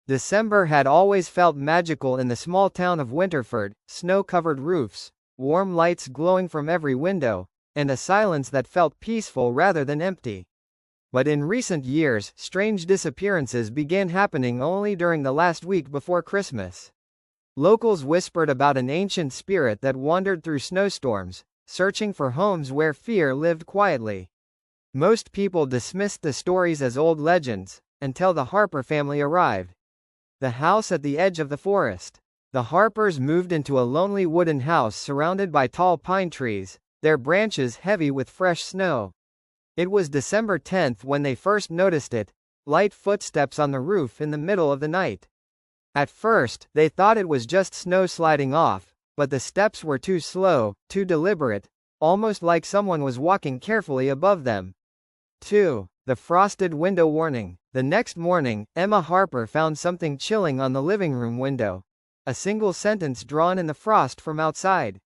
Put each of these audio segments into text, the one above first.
December had always felt magical in the small town of Winterford, snow-covered roofs, warm lights glowing from every window, and a silence that felt peaceful rather than empty. But in recent years, strange disappearances began happening only during the last week before Christmas. Locals whispered about an ancient spirit that wandered through snowstorms, searching for homes where fear lived quietly. Most people dismissed the stories as old legends, until the Harper family arrived. The house at the edge of the forest. The Harpers moved into a lonely wooden house surrounded by tall pine trees, their branches heavy with fresh snow. It was December 10th when they first noticed it, light footsteps on the roof in the middle of the night. At first, they thought it was just snow sliding off, but the steps were too slow, too deliberate, almost like someone was walking carefully above them. 2. The frosted window warning. The next morning, Emma Harper found something chilling on the living room window. A single sentence drawn in the frost from outside.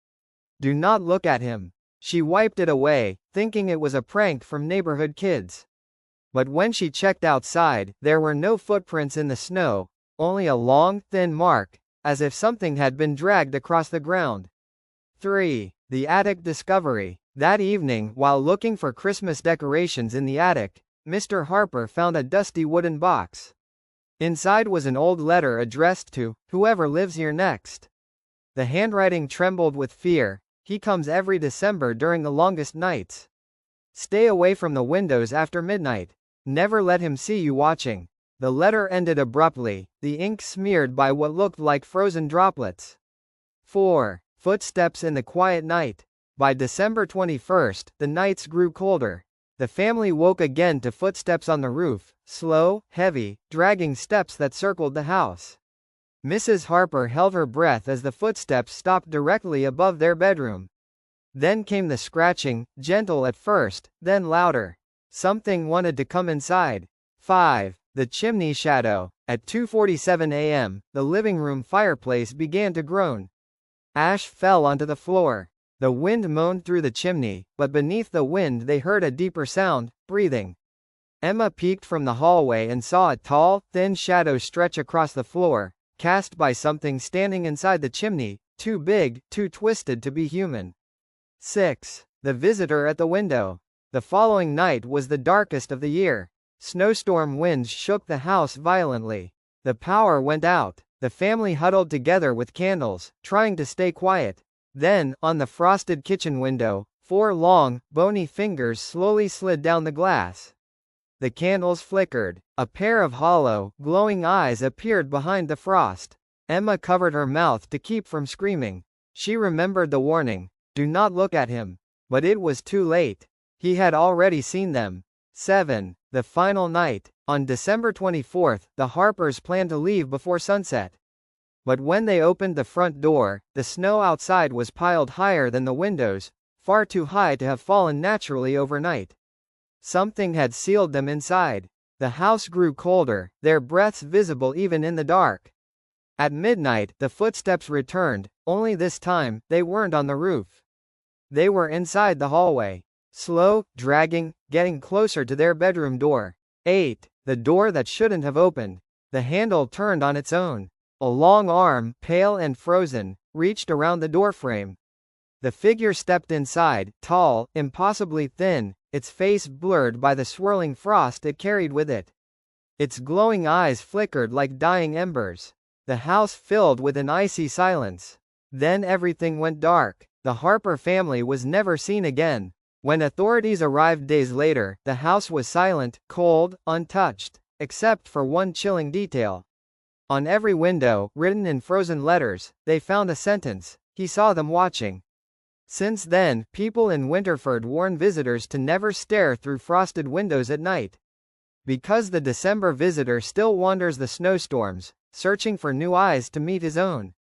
"Do not look at him." She wiped it away, thinking it was a prank from neighborhood kids. But when she checked outside, there were no footprints in the snow, only a long, thin mark, as if something had been dragged across the ground. 3. The attic discovery. That evening, while looking for Christmas decorations in the attic, Mr. Harper found a dusty wooden box. Inside was an old letter addressed to "Whoever lives here next." The handwriting trembled with fear. "He comes every December during the longest nights. Stay away from the windows after midnight. Never let him see you watching." The letter ended abruptly, the ink smeared by what looked like frozen droplets. 4. Footsteps in the quiet night. By December 21st, the nights grew colder. The family woke again to footsteps on the roof, slow, heavy, dragging steps that circled the house. Mrs. Harper held her breath as the footsteps stopped directly above their bedroom. Then came the scratching, gentle at first, then louder. Something wanted to come inside. 5. The chimney shadow. At 2:47 a.m., the living room fireplace began to groan. Ash fell onto the floor. The wind moaned through the chimney, but beneath the wind they heard a deeper sound, breathing. Emma peeked from the hallway and saw a tall, thin shadow stretch across the floor, cast by something standing inside the chimney, too big, too twisted to be human. 6. The visitor at the window. The following night was the darkest of the year. Snowstorm winds shook the house violently. The power went out. The family huddled together with candles, trying to stay quiet. Then, on the frosted kitchen window, 4 long, bony fingers slowly slid down the glass. The candles flickered. A pair of hollow, glowing eyes appeared behind the frost. Emma covered her mouth to keep from screaming. She remembered the warning, "Do not look at him." But it was too late. He had already seen them. 7. The final night. On December 24th, the Harpers planned to leave before sunset. But when they opened the front door, the snow outside was piled higher than the windows, far too high to have fallen naturally overnight. Something had sealed them inside. The house grew colder, their breaths visible even in the dark. At midnight, the footsteps returned, only this time, they weren't on the roof. They were inside the hallway. Slow, dragging, getting closer to their bedroom door. 8. The door that shouldn't have opened. The handle turned on its own. A long arm, pale and frozen, reached around the doorframe. The figure stepped inside, tall, impossibly thin, its face blurred by the swirling frost it carried with it. Its glowing eyes flickered like dying embers. The house filled with an icy silence. Then everything went dark. The Harper family was never seen again. When authorities arrived days later, the house was silent, cold, untouched, except for one chilling detail. On every window, written in frozen letters, they found a sentence, "He saw them watching." Since then, people in Winterford warn visitors to never stare through frosted windows at night. Because the December visitor still wanders the snowstorms, searching for new eyes to meet his own.